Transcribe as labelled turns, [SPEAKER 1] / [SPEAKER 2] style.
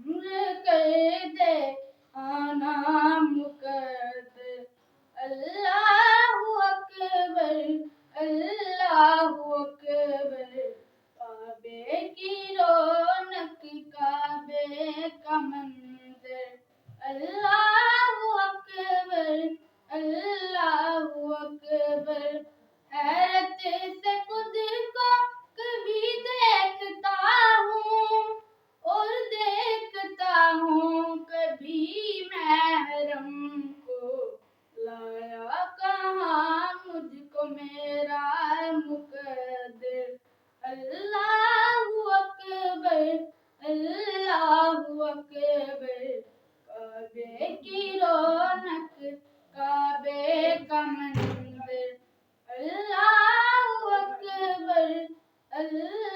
[SPEAKER 1] عمر کر دے آنا مقدر اللہ اکبر اللہ اکبر کعبے کی رونق کعبے کا منظر اللہ اکبر اللہ اکبر حیرت سے خود کو کبھی دیکھتا ہوں اور دیکھتا ہوں کبھی محرم کو لایا کہاں مجھ کو میرا مقدر اللہ اکبر اللہ اکبر کعبے کی رونق کعبے کا منظر اللہ اکبر اللہ